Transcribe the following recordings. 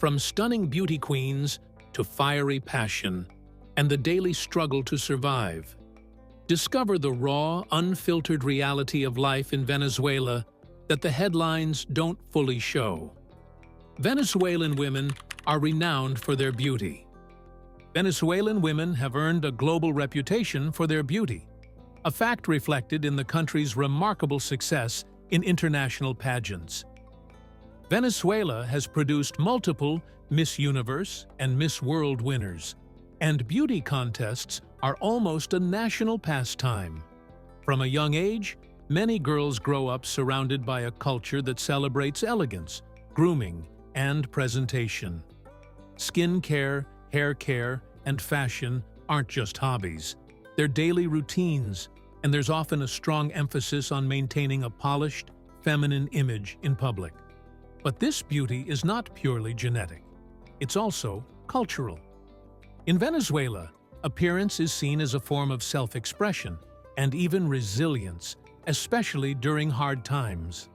From stunning beauty queens to fiery passion and the daily struggle to survive. Discover the raw, unfiltered reality of life in Venezuela that the headlines don't fully show. Venezuelan women are renowned for their beauty. Venezuelan women have earned a global reputation for their beauty, a fact reflected in the country's remarkable success in international pageants. Venezuela has produced multiple Miss Universe and Miss World winners, and beauty contests are almost a national pastime. From a young age, many girls grow up surrounded by a culture that celebrates elegance, grooming, and presentation. Skin care, hair care, and fashion aren't just hobbies. They're daily routines, and there's often a strong emphasis on maintaining a polished, feminine image in public. But this beauty is not purely genetic. It's also cultural. In Venezuela, appearance is seen as a form of self-expression and even resilience, especially during hard times.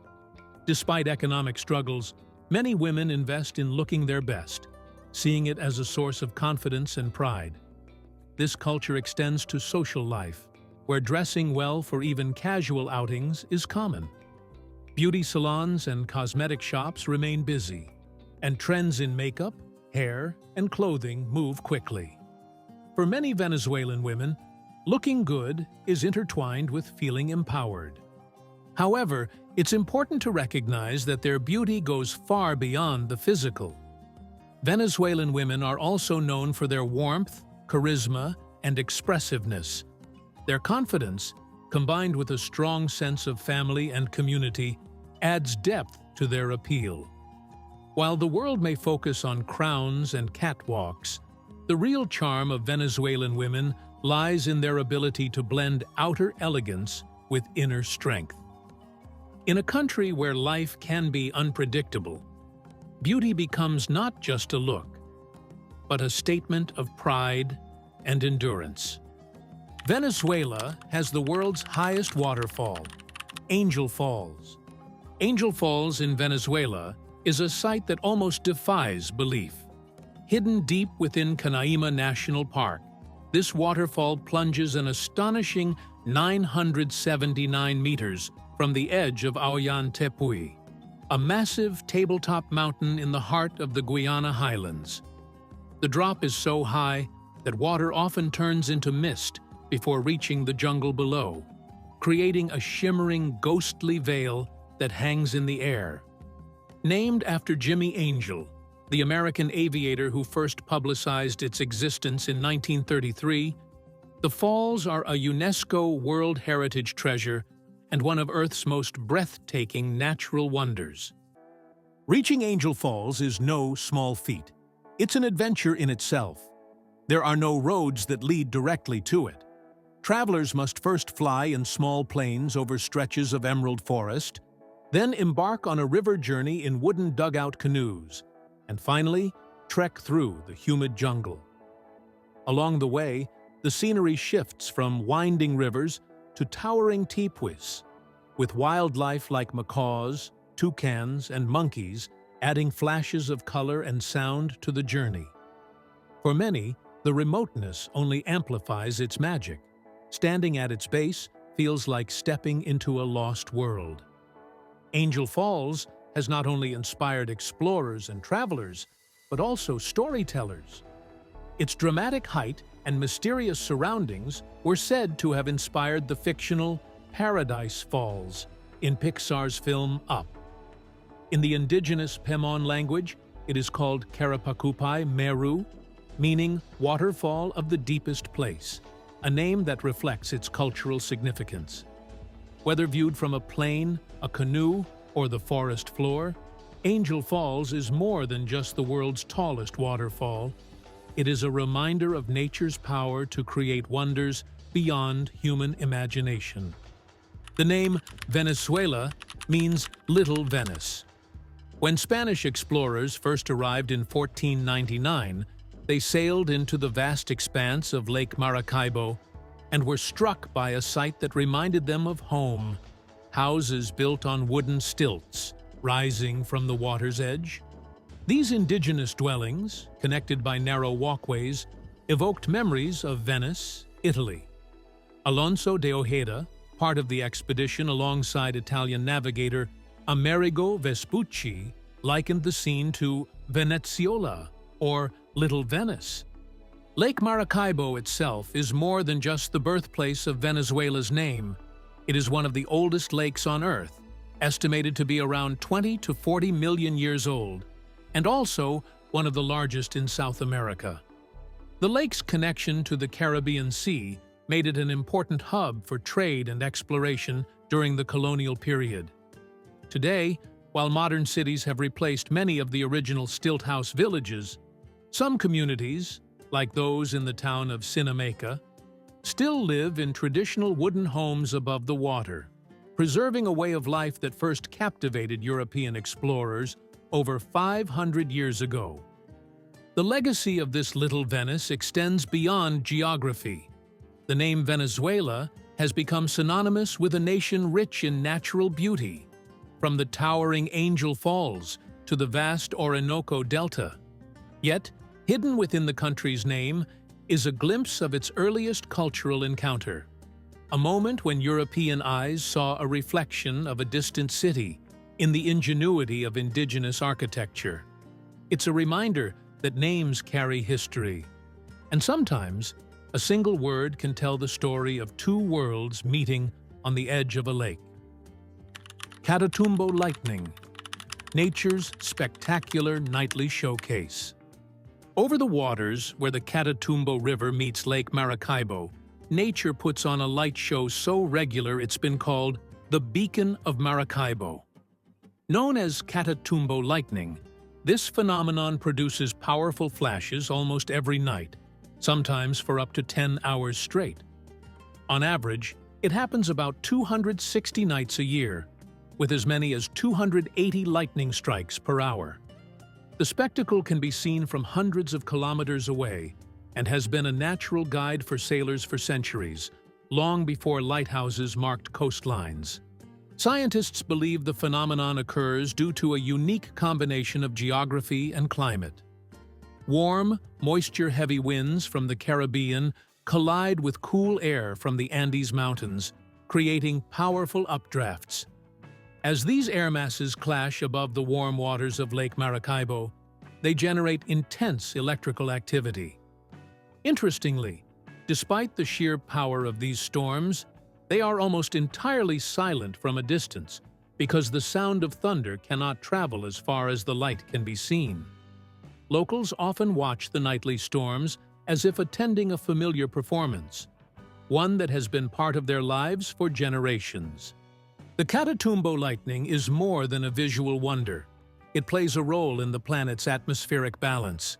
Despite economic struggles, many women invest in looking their best, seeing it as a source of confidence and pride. This culture extends to social life, where dressing well for even casual outings is common. Beauty salons and cosmetic shops remain busy, and trends in makeup, hair, and clothing move quickly. For many Venezuelan women, looking good is intertwined with feeling empowered. However, it's important to recognize that their beauty goes far beyond the physical. Venezuelan women are also known for their warmth, charisma, and expressiveness. Their confidence, combined with a strong sense of family and community, adds depth to their appeal. While the world may focus on crowns and catwalks, the real charm of Venezuelan women lies in their ability to blend outer elegance with inner strength. In a country where life can be unpredictable, beauty becomes not just a look, but a statement of pride and endurance. Venezuela has the world's highest waterfall, Angel Falls. Angel Falls in Venezuela is a sight that almost defies belief. Hidden deep within Canaima National Park, this waterfall plunges an astonishing 979 meters from the edge of Ollantaytambo, a massive tabletop mountain in the heart of the Guiana Highlands. The drop is so high that water often turns into mist before reaching the jungle below, creating a shimmering, ghostly veil that hangs in the air. Named after Jimmy Angel, the American aviator who first publicized its existence in 1933, the falls are a UNESCO World Heritage Treasure and one of Earth's most breathtaking natural wonders. Reaching Angel Falls is no small feat. It's an adventure in itself. There are no roads that lead directly to it. Travelers must first fly in small planes over stretches of emerald forest, then embark on a river journey in wooden dugout canoes, and finally, trek through the humid jungle. Along the way, the scenery shifts from winding rivers to towering teepees, with wildlife like macaws, toucans, and monkeys adding flashes of color and sound to the journey. For many, the remoteness only amplifies its magic. Standing at its base feels like stepping into a lost world. Angel Falls has not only inspired explorers and travelers, but also storytellers. Its dramatic height and mysterious surroundings were said to have inspired the fictional Paradise Falls in Pixar's film Up. In the indigenous Pemon language, it is called Karapakupai Meru, meaning waterfall of the deepest place, a name that reflects its cultural significance. Whether viewed from a plane, a canoe, or the forest floor, Angel Falls is more than just the world's tallest waterfall. It is a reminder of nature's power to create wonders beyond human imagination. The name Venezuela means Little Venice. When Spanish explorers first arrived in 1499, they sailed into the vast expanse of Lake Maracaibo and were struck by a sight that reminded them of home: houses built on wooden stilts, rising from the water's edge. These indigenous dwellings, connected by narrow walkways, evoked memories of Venice, Italy. Alonso de Ojeda, part of the expedition alongside Italian navigator Amerigo Vespucci, likened the scene to Venezuela, or Little Venice. Lake Maracaibo itself is more than just the birthplace of Venezuela's name. It is one of the oldest lakes on Earth, estimated to be around 20 to 40 million years old, and also one of the largest in South America. The lake's connection to the Caribbean Sea made it an important hub for trade and exploration during the colonial period. Today, while modern cities have replaced many of the original stilt house villages, some communities, like those in the town of Sinamaica, still live in traditional wooden homes above the water, preserving a way of life that first captivated European explorers over 500 years ago. The legacy of this little Venice extends beyond geography. The name Venezuela has become synonymous with a nation rich in natural beauty, from the towering Angel Falls to the vast Orinoco Delta. Yet, hidden within the country's name is a glimpse of its earliest cultural encounter, a moment when European eyes saw a reflection of a distant city in the ingenuity of indigenous architecture. It's a reminder that names carry history, and sometimes a single word can tell the story of two worlds meeting on the edge of a lake. Catatumbo lightning, nature's spectacular nightly showcase. Over the waters where the Catatumbo River meets Lake Maracaibo, nature puts on a light show so regular it's been called the Beacon of Maracaibo. Known as Catatumbo lightning, this phenomenon produces powerful flashes almost every night, sometimes for up to 10 hours straight. On average, it happens about 260 nights a year, with as many as 280 lightning strikes per hour. The spectacle can be seen from hundreds of kilometers away and has been a natural guide for sailors for centuries, long before lighthouses marked coastlines. Scientists believe the phenomenon occurs due to a unique combination of geography and climate. Warm, moisture-heavy winds from the Caribbean collide with cool air from the Andes Mountains, creating powerful updrafts. As these air masses clash above the warm waters of Lake Maracaibo, they generate intense electrical activity. Interestingly, despite the sheer power of these storms, they are almost entirely silent from a distance because the sound of thunder cannot travel as far as the light can be seen. Locals often watch the nightly storms as if attending a familiar performance, one that has been part of their lives for generations. The Catatumbo lightning is more than a visual wonder. It plays a role in the planet's atmospheric balance.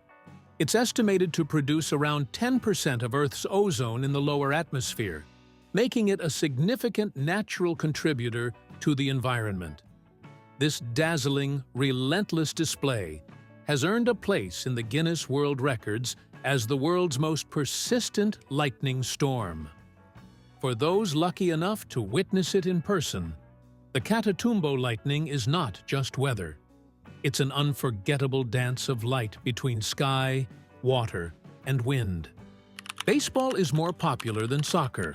It's estimated to produce around 10% of Earth's ozone in the lower atmosphere, making it a significant natural contributor to the environment. This dazzling, relentless display has earned a place in the Guinness World Records as the world's most persistent lightning storm. For those lucky enough to witness it in person, the Catatumbo lightning is not just weather. It's an unforgettable dance of light between sky, water, and wind. Baseball is more popular than soccer.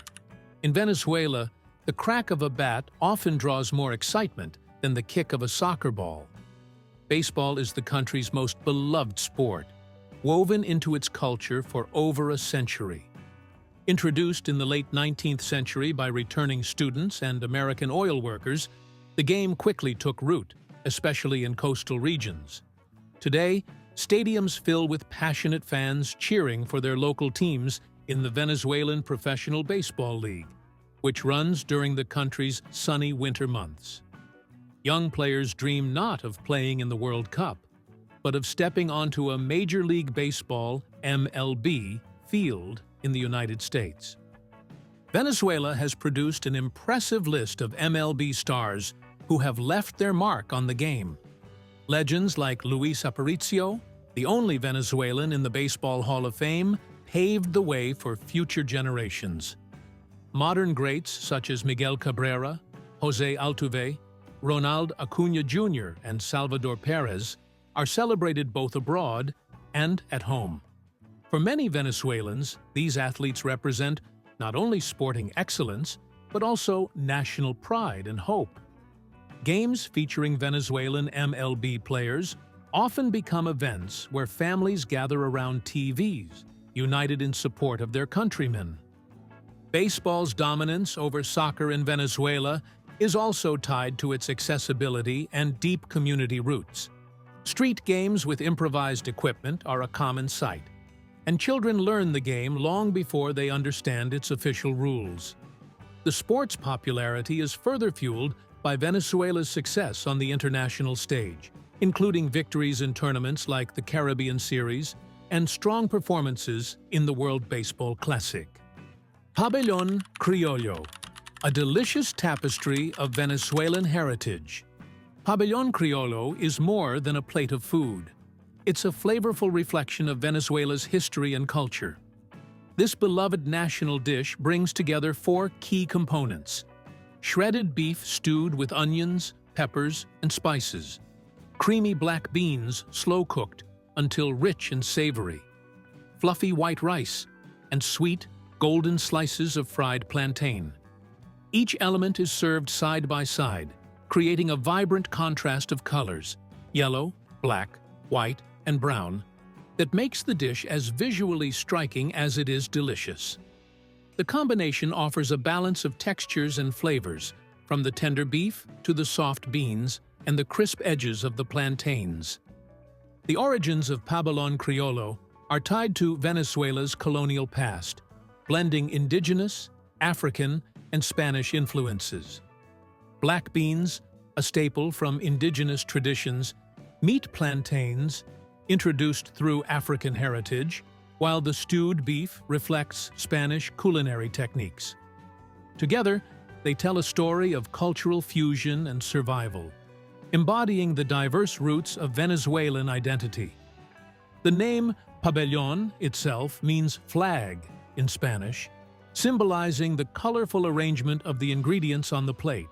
In Venezuela, the crack of a bat often draws more excitement than the kick of a soccer ball. Baseball is the country's most beloved sport, woven into its culture for over a century. Introduced in the late 19th century by returning students and American oil workers, the game quickly took root, especially in coastal regions. Today, stadiums fill with passionate fans cheering for their local teams in the Venezuelan Professional Baseball League, which runs during the country's sunny winter months. Young players dream not of playing in the World Cup, but of stepping onto a Major League Baseball (MLB) field in the United States. Venezuela has produced an impressive list of MLB stars who have left their mark on the game. Legends like Luis Aparicio, the only Venezuelan in the Baseball Hall of Fame, paved the way for future generations. Modern greats such as Miguel Cabrera, Jose Altuve, Ronald Acuña Jr., and Salvador Perez are celebrated both abroad and at home. For many Venezuelans, these athletes represent not only sporting excellence, but also national pride and hope. Games featuring Venezuelan MLB players often become events where families gather around TVs, united in support of their countrymen. Baseball's dominance over soccer in Venezuela is also tied to its accessibility and deep community roots. Street games with improvised equipment are a common sight, and children learn the game long before they understand its official rules. The sport's popularity is further fueled by Venezuela's success on the international stage, including victories in tournaments like the Caribbean Series and strong performances in the World Baseball Classic. Pabellón Criollo, a delicious tapestry of Venezuelan heritage. Pabellón Criollo is more than a plate of food. It's a flavorful reflection of Venezuela's history and culture. This beloved national dish brings together 4 key components: shredded beef stewed with onions, peppers, and spices, creamy black beans slow-cooked until rich and savory, fluffy white rice, and sweet, golden slices of fried plantain. Each element is served side by side, creating a vibrant contrast of colors, yellow, black, white, and brown, that makes the dish as visually striking as it is delicious. The combination offers a balance of textures and flavors, from the tender beef to the soft beans and the crisp edges of the plantains. The origins of Pabellón Criollo are tied to Venezuela's colonial past, blending indigenous, African, and Spanish influences. Black beans, a staple from indigenous traditions, meat plantains, introduced through African heritage, while the stewed beef reflects Spanish culinary techniques. Together, they tell a story of cultural fusion and survival, embodying the diverse roots of Venezuelan identity. The name pabellón itself means flag in Spanish, symbolizing the colorful arrangement of the ingredients on the plate.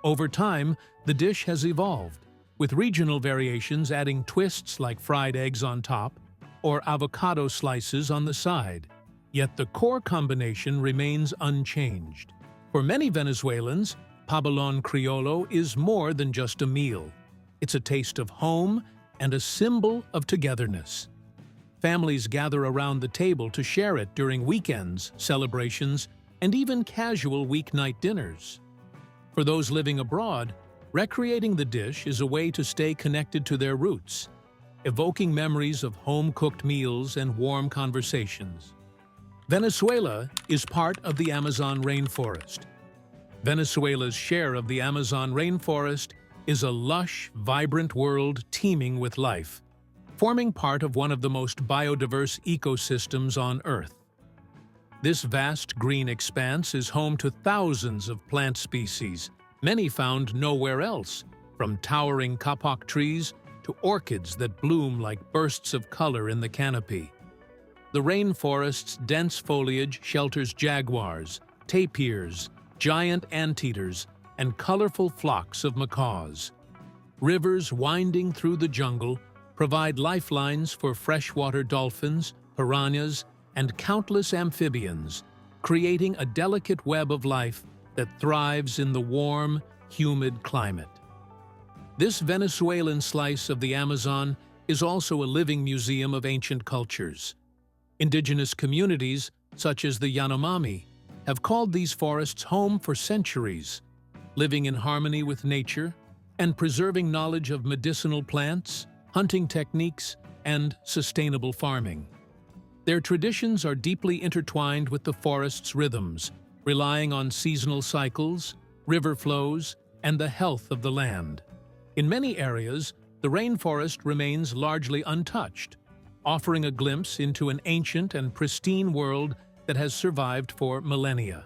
Over time, the dish has evolved, with regional variations adding twists like fried eggs on top or avocado slices on the side. Yet the core combination remains unchanged. For many Venezuelans, Pabellón Criollo is more than just a meal. It's a taste of home and a symbol of togetherness. Families gather around the table to share it during weekends, celebrations, and even casual weeknight dinners. For those living abroad, recreating the dish is a way to stay connected to their roots, evoking memories of home-cooked meals and warm conversations. Venezuela is part of the Amazon rainforest. Venezuela's share of the Amazon rainforest is a lush, vibrant world teeming with life, forming part of one of the most biodiverse ecosystems on Earth. This vast green expanse is home to thousands of plant species, many found nowhere else, from towering kapok trees to orchids that bloom like bursts of color in the canopy. The rainforest's dense foliage shelters jaguars, tapirs, giant anteaters, and colorful flocks of macaws. Rivers winding through the jungle provide lifelines for freshwater dolphins, piranhas, and countless amphibians, creating a delicate web of life that thrives in the warm, humid climate. This Venezuelan slice of the Amazon is also a living museum of ancient cultures. Indigenous communities, such as the Yanomami, have called these forests home for centuries, living in harmony with nature and preserving knowledge of medicinal plants, hunting techniques, and sustainable farming. Their traditions are deeply intertwined with the forest's rhythms, relying on seasonal cycles, river flows, and the health of the land. In many areas, the rainforest remains largely untouched, offering a glimpse into an ancient and pristine world that has survived for millennia.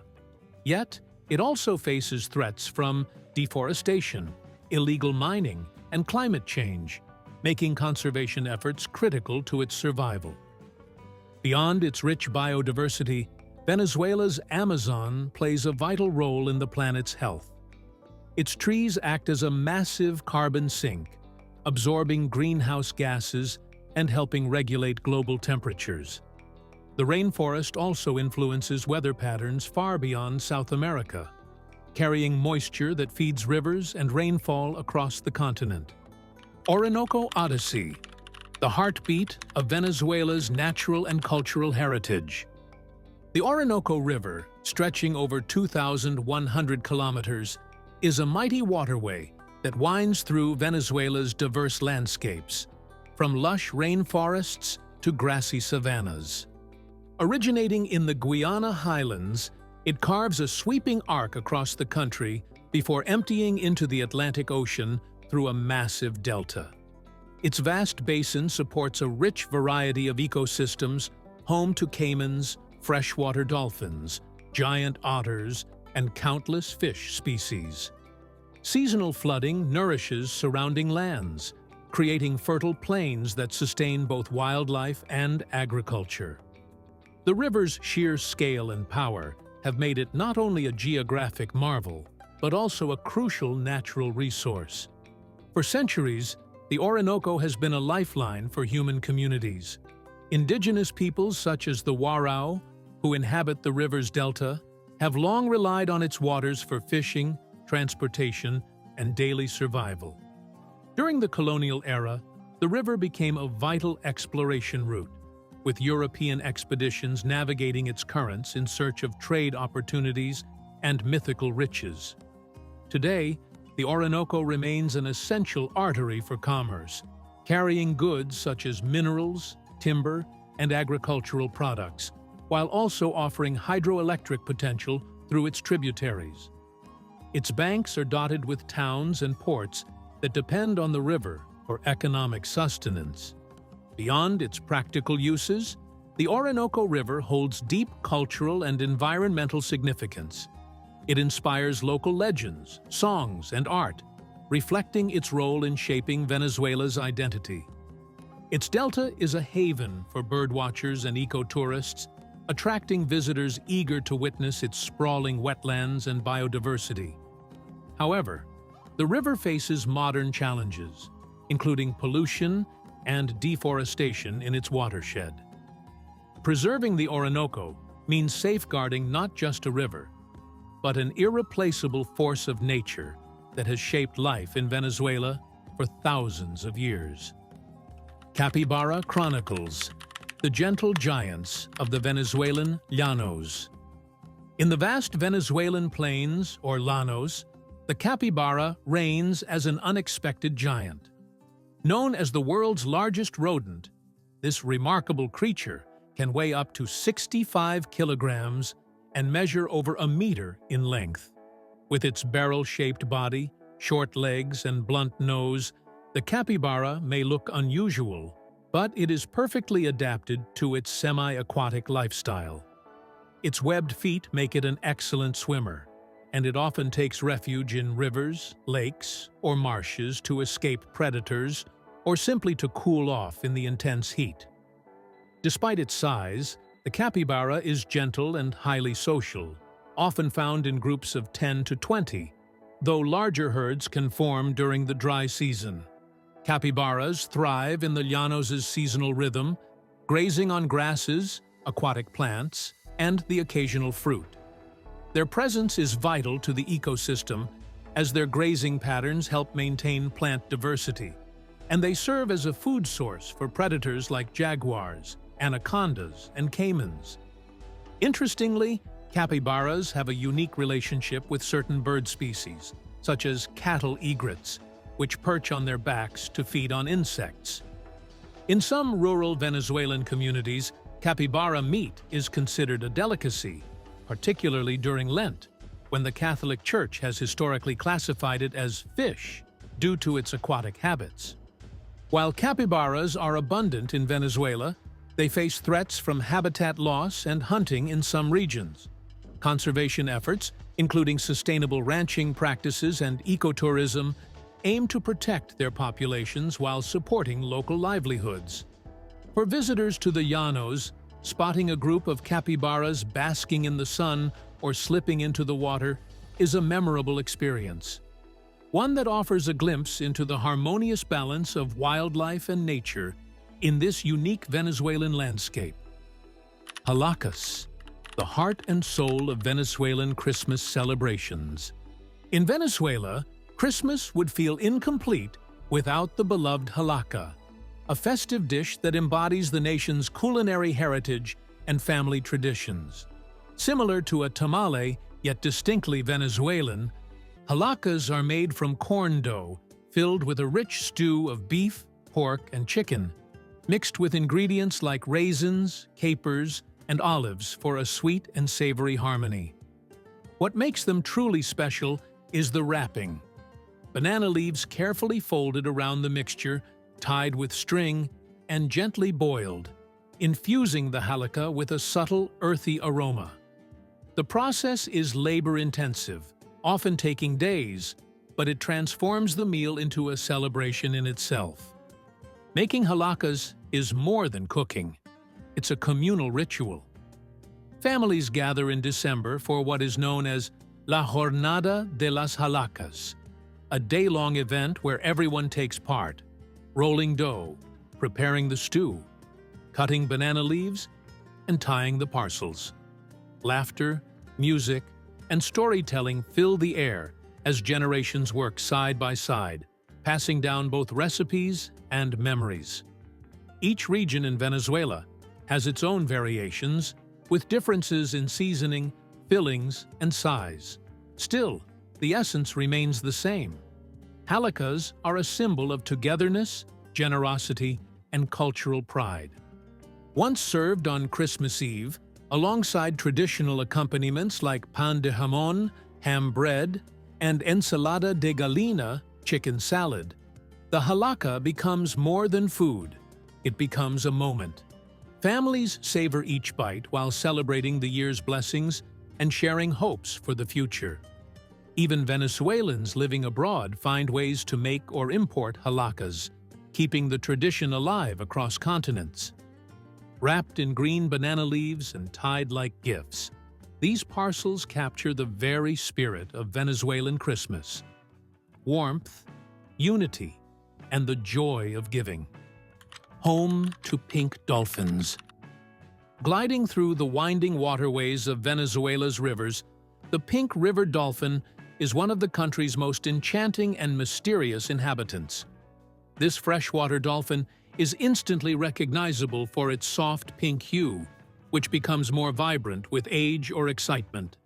Yet, it also faces threats from deforestation, illegal mining, and climate change, making conservation efforts critical to its survival. Beyond its rich biodiversity, Venezuela's Amazon plays a vital role in the planet's health. Its trees act as a massive carbon sink, absorbing greenhouse gases and helping regulate global temperatures. The rainforest also influences weather patterns far beyond South America, carrying moisture that feeds rivers and rainfall across the continent. Orinoco Odyssey, the heartbeat of Venezuela's natural and cultural heritage. The Orinoco River, stretching over 2,100 kilometers, is a mighty waterway that winds through Venezuela's diverse landscapes, from lush rainforests to grassy savannas. Originating in the Guiana highlands, it carves a sweeping arc across the country before emptying into the Atlantic Ocean through a massive delta. Its vast basin supports a rich variety of ecosystems, home to caimans, freshwater dolphins, giant otters, and countless fish species. Seasonal flooding nourishes surrounding lands, creating fertile plains that sustain both wildlife and agriculture. The river's sheer scale and power have made it not only a geographic marvel, but also a crucial natural resource. For centuries, the Orinoco has been a lifeline for human communities. Indigenous peoples such as the Warao, who inhabit the river's delta, have long relied on its waters for fishing, transportation, and daily survival. During the colonial era, the river became a vital exploration route, with European expeditions navigating its currents in search of trade opportunities and mythical riches. Today, the Orinoco remains an essential artery for commerce, carrying goods such as minerals, timber, and agricultural products, while also offering hydroelectric potential through its tributaries. Its banks are dotted with towns and ports that depend on the river for economic sustenance. Beyond its practical uses, the Orinoco River holds deep cultural and environmental significance. It inspires local legends, songs, and art, reflecting its role in shaping Venezuela's identity. Its delta is a haven for birdwatchers and ecotourists, attracting visitors eager to witness its sprawling wetlands and biodiversity. However, the river faces modern challenges, including pollution and deforestation in its watershed. Preserving the Orinoco means safeguarding not just a river, but an irreplaceable force of nature that has shaped life in Venezuela for thousands of years. Capybara Chronicles, the gentle giants of the Venezuelan llanos. In the vast Venezuelan plains, or llanos, the capybara reigns as an unexpected giant. Known as the world's largest rodent, this remarkable creature can weigh up to 65 kilograms and measure over a meter in length. With its barrel-shaped body, short legs, and blunt nose, the capybara may look unusual, but it is perfectly adapted to its semi-aquatic lifestyle. Its webbed feet make it an excellent swimmer, and it often takes refuge in rivers, lakes, or marshes to escape predators or simply to cool off in the intense heat. Despite its size, the capybara is gentle and highly social, often found in groups of 10 to 20, though larger herds can form during the dry season. Capybaras thrive in the llanos' seasonal rhythm, grazing on grasses, aquatic plants, and the occasional fruit. Their presence is vital to the ecosystem, as their grazing patterns help maintain plant diversity, and they serve as a food source for predators like jaguars, anacondas, and caimans. Interestingly, capybaras have a unique relationship with certain bird species, such as cattle egrets, which perch on their backs to feed on insects. In some rural Venezuelan communities, capybara meat is considered a delicacy, particularly during Lent, when the Catholic Church has historically classified it as fish due to its aquatic habits. While capybaras are abundant in Venezuela, they face threats from habitat loss and hunting in some regions. Conservation efforts, including sustainable ranching practices and ecotourism, aim to protect their populations while supporting local livelihoods. For visitors to the llanos, spotting a group of capybaras basking in the sun or slipping into the water is a memorable experience. one that offers a glimpse into the harmonious balance of wildlife and nature in this unique Venezuelan landscape. Hallacas, the heart and soul of Venezuelan Christmas celebrations. In Venezuela, Christmas would feel incomplete without the beloved hallaca, a festive dish that embodies the nation's culinary heritage and family traditions. Similar to a tamale, yet distinctly Venezuelan, hallacas are made from corn dough filled with a rich stew of beef, pork, and chicken, mixed with ingredients like raisins, capers, and olives for a sweet and savory harmony. What makes them truly special is the wrapping. Banana leaves carefully folded around the mixture, tied with string, and gently boiled, infusing the hallaca with a subtle, earthy aroma. The process is labor-intensive, often taking days, but it transforms the meal into a celebration in itself. Making hallacas is more than cooking. It's a communal ritual. Families gather in December for what is known as La Jornada de las Hallacas, a day-long event where everyone takes part, rolling dough, preparing the stew, cutting banana leaves, and tying the parcels. Laughter, music, and storytelling fill the air as generations work side by side, passing down both recipes and memories. Each region in Venezuela has its own variations, with differences in seasoning, fillings, and size. Still, the essence remains the same. Hallacas are a symbol of togetherness, generosity, and cultural pride. Once served on Christmas Eve, alongside traditional accompaniments like pan de jamón, ham bread, and ensalada de gallina, chicken salad, the hallaca becomes more than food. It becomes a moment. Families savor each bite while celebrating the year's blessings and sharing hopes for the future. Even Venezuelans living abroad find ways to make or import hallacas, keeping the tradition alive across continents. Wrapped in green banana leaves and tied like gifts, these parcels capture the very spirit of Venezuelan Christmas: warmth, unity, and the joy of giving. Home to pink dolphins. Gliding through the winding waterways of Venezuela's rivers, the pink river dolphin is one of the country's most enchanting and mysterious inhabitants. This freshwater dolphin is instantly recognizable for its soft pink hue, which becomes more vibrant with age or excitement.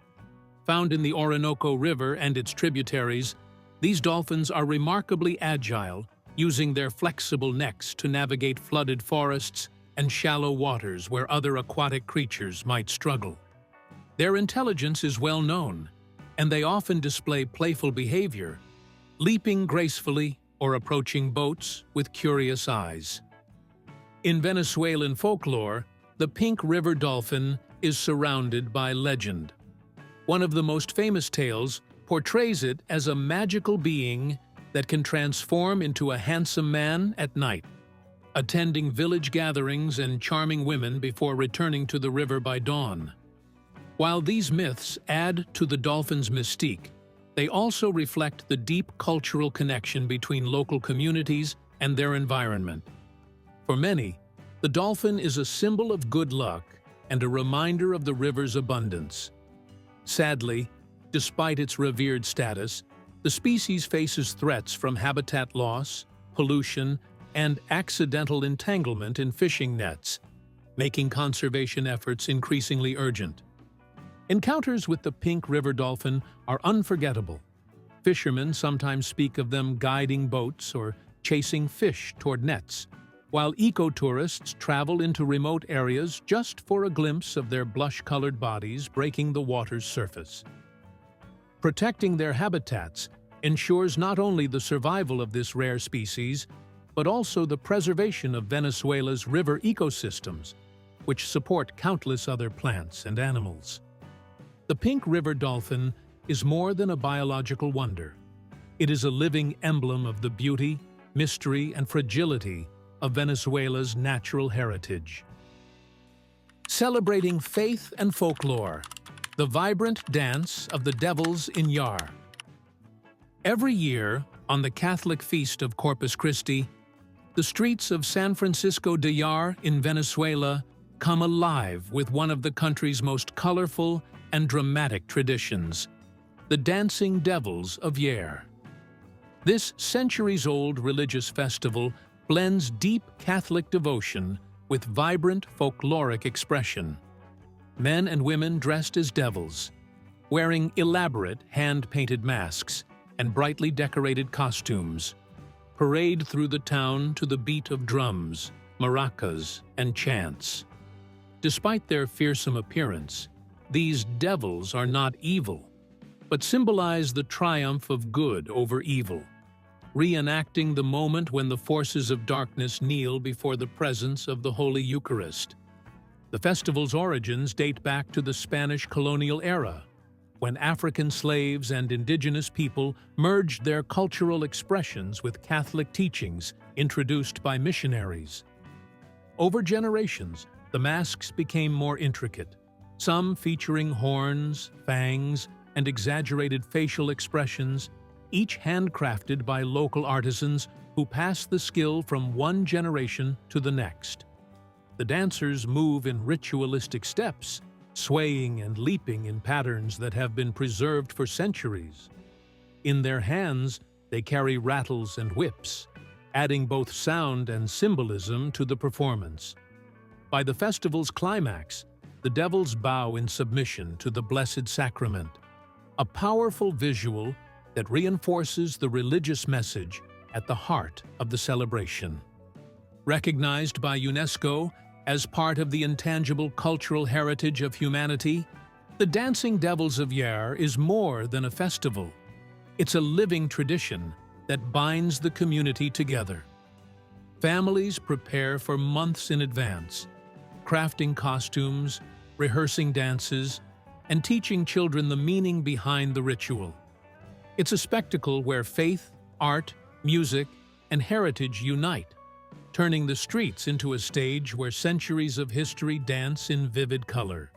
Found in the Orinoco River and its tributaries, these dolphins are remarkably agile, using their flexible necks to navigate flooded forests and shallow waters where other aquatic creatures might struggle. Their intelligence is well known, and they often display playful behavior, leaping gracefully or approaching boats with curious eyes. In Venezuelan folklore, the pink river dolphin is surrounded by legend. One of the most famous tales portrays it as a magical being that can transform into a handsome man at night, attending village gatherings and charming women before returning to the river by dawn. While these myths add to the dolphin's mystique, they also reflect the deep cultural connection between local communities and their environment. For many, the dolphin is a symbol of good luck and a reminder of the river's abundance. Sadly, despite its revered status, the species faces threats from habitat loss, pollution, and accidental entanglement in fishing nets, making conservation efforts increasingly urgent. Encounters with the pink river dolphin are unforgettable. Fishermen sometimes speak of them guiding boats or chasing fish toward nets, while eco-tourists travel into remote areas just for a glimpse of their blush-colored bodies breaking the water's surface. Protecting their habitats ensures not only the survival of this rare species, but also the preservation of Venezuela's river ecosystems, which support countless other plants and animals. The pink river dolphin is more than a biological wonder. It is a living emblem of the beauty, mystery, and fragility of Venezuela's natural heritage. Celebrating faith and folklore, the vibrant dance of the devils in Yar. Every year, on the Catholic feast of Corpus Christi, the streets of San Francisco de Yar in Venezuela come alive with one of the country's most colorful and dramatic traditions, the dancing devils of Yar. This centuries-old religious festival blends deep Catholic devotion with vibrant folkloric expression. Men and women dressed as devils, wearing elaborate hand-painted masks and brightly decorated costumes, parade through the town to the beat of drums, maracas, and chants. Despite their fearsome appearance, these devils are not evil, but symbolize the triumph of good over evil, reenacting the moment when the forces of darkness kneel before the presence of the Holy Eucharist. The festival's origins date back to the Spanish colonial era, when African slaves and indigenous people merged their cultural expressions with Catholic teachings introduced by missionaries. Over generations, the masks became more intricate, some featuring horns, fangs, and exaggerated facial expressions, each handcrafted by local artisans who passed the skill from one generation to the next. The dancers move in ritualistic steps, swaying and leaping in patterns that have been preserved for centuries. In their hands, they carry rattles and whips, adding both sound and symbolism to the performance. By the festival's climax, the devils bow in submission to the Blessed Sacrament, a powerful visual that reinforces the religious message at the heart of the celebration. Recognized by UNESCO as part of the intangible cultural heritage of humanity, the Dancing Devils of Yar is more than a festival. It's a living tradition that binds the community together. Families prepare for months in advance, crafting costumes, rehearsing dances, and teaching children the meaning behind the ritual. It's a spectacle where faith, art, music, and heritage unite, turning the streets into a stage where centuries of history dance in vivid color.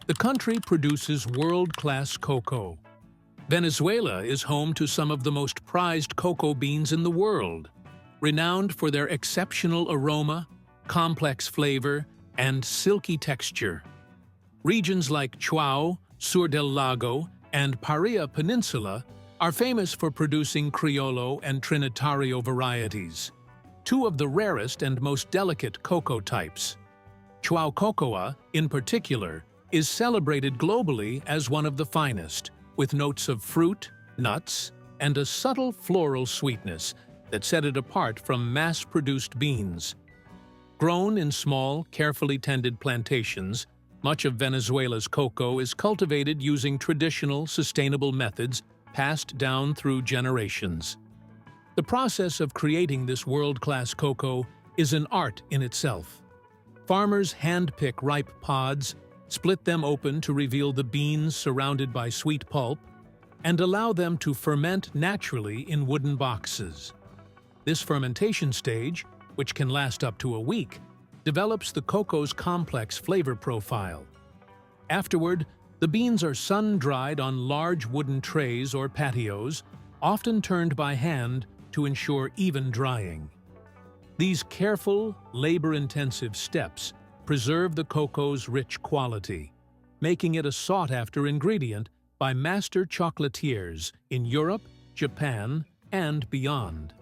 The country produces world-class cocoa. Venezuela is home to some of the most prized cocoa beans in the world, renowned for their exceptional aroma, complex flavor, and silky texture. Regions like Chuao, Sur del Lago, and Paria Peninsula are famous for producing Criollo and Trinitario varieties, two of the rarest and most delicate cocoa types. Chuao cocoa, in particular, is celebrated globally as one of the finest, with notes of fruit, nuts, and a subtle floral sweetness that set it apart from mass-produced beans. Grown in small, carefully tended plantations, much of Venezuela's cocoa is cultivated using traditional, sustainable methods passed down through generations. The process of creating this world-class cocoa is an art in itself. Farmers handpick ripe pods, split them open to reveal the beans surrounded by sweet pulp, and allow them to ferment naturally in wooden boxes. This fermentation stage, which can last up to a week, develops the cocoa's complex flavor profile. Afterward, the beans are sun-dried on large wooden trays or patios, often turned by hand to ensure even drying. These careful, labor-intensive steps preserve the cocoa's rich quality, making it a sought-after ingredient by master chocolatiers in Europe, Japan, and beyond.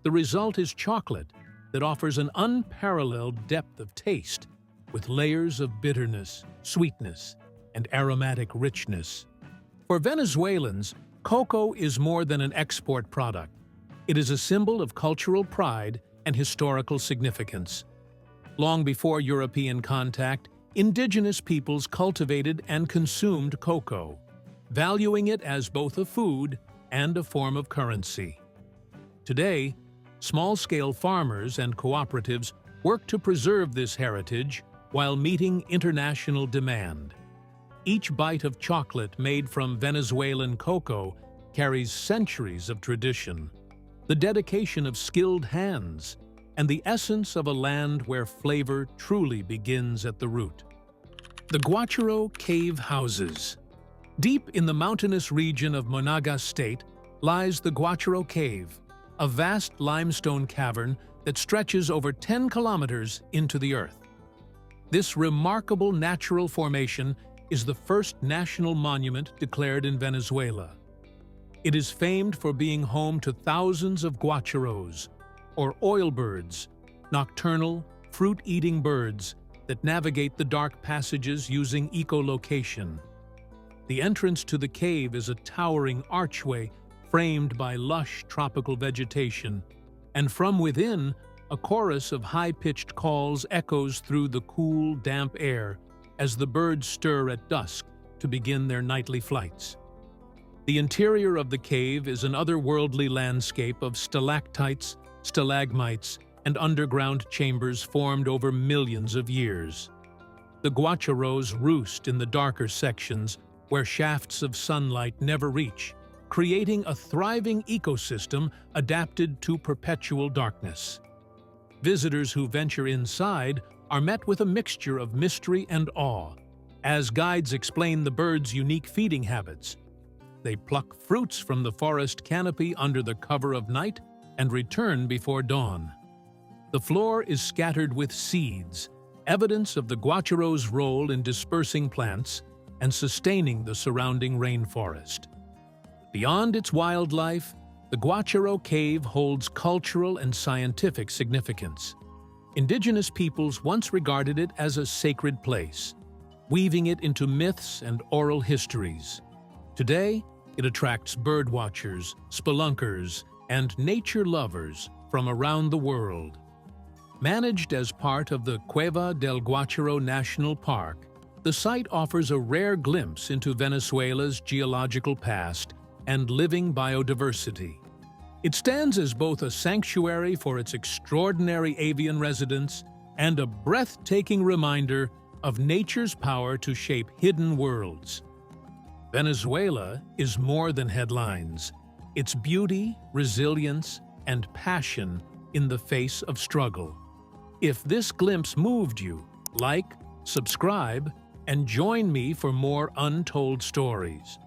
The result is chocolate that offers an unparalleled depth of taste, with layers of bitterness, sweetness, and aromatic richness. For Venezuelans, cocoa is more than an export product. It is a symbol of cultural pride and historical significance. Long before European contact, indigenous peoples cultivated and consumed cocoa, valuing it as both a food and a form of currency. Today, small-scale farmers and cooperatives work to preserve this heritage while meeting international demand. Each bite of chocolate made from Venezuelan cocoa carries centuries of tradition, the dedication of skilled hands, and the essence of a land where flavor truly begins at the root. The Guacharo Cave Houses. Deep in the mountainous region of Monagas State, lies the Guacharo Cave, a vast limestone cavern that stretches over 10 kilometers into the earth. This remarkable natural formation is the first national monument declared in Venezuela. It is famed for being home to thousands of guacharos, or oil birds, nocturnal, fruit-eating birds that navigate the dark passages using echolocation. The entrance to the cave is a towering archway framed by lush tropical vegetation, and from within, a chorus of high-pitched calls echoes through the cool, damp air as the birds stir at dusk to begin their nightly flights. The interior of the cave is an otherworldly landscape of stalactites, stalagmites, and underground chambers formed over millions of years. The guacharos roost in the darker sections where shafts of sunlight never reach, creating a thriving ecosystem adapted to perpetual darkness. Visitors who venture inside are met with a mixture of mystery and awe, as guides explain the birds' unique feeding habits. They pluck fruits from the forest canopy under the cover of night and return before dawn. The floor is scattered with seeds, evidence of the guacharo's role in dispersing plants and sustaining the surrounding rainforest. Beyond its wildlife, the Guacharo Cave holds cultural and scientific significance. Indigenous peoples once regarded it as a sacred place, weaving it into myths and oral histories. Today, it attracts birdwatchers, spelunkers, and nature lovers from around the world. Managed as part of the Cueva del Guacharo National Park, the site offers a rare glimpse into Venezuela's geological past and living biodiversity. It stands as both a sanctuary for its extraordinary avian residents and a breathtaking reminder of nature's power to shape hidden worlds. Venezuela is more than headlines. Its beauty, resilience, and passion in the face of struggle. If this glimpse moved you, like, subscribe, and join me for more untold stories.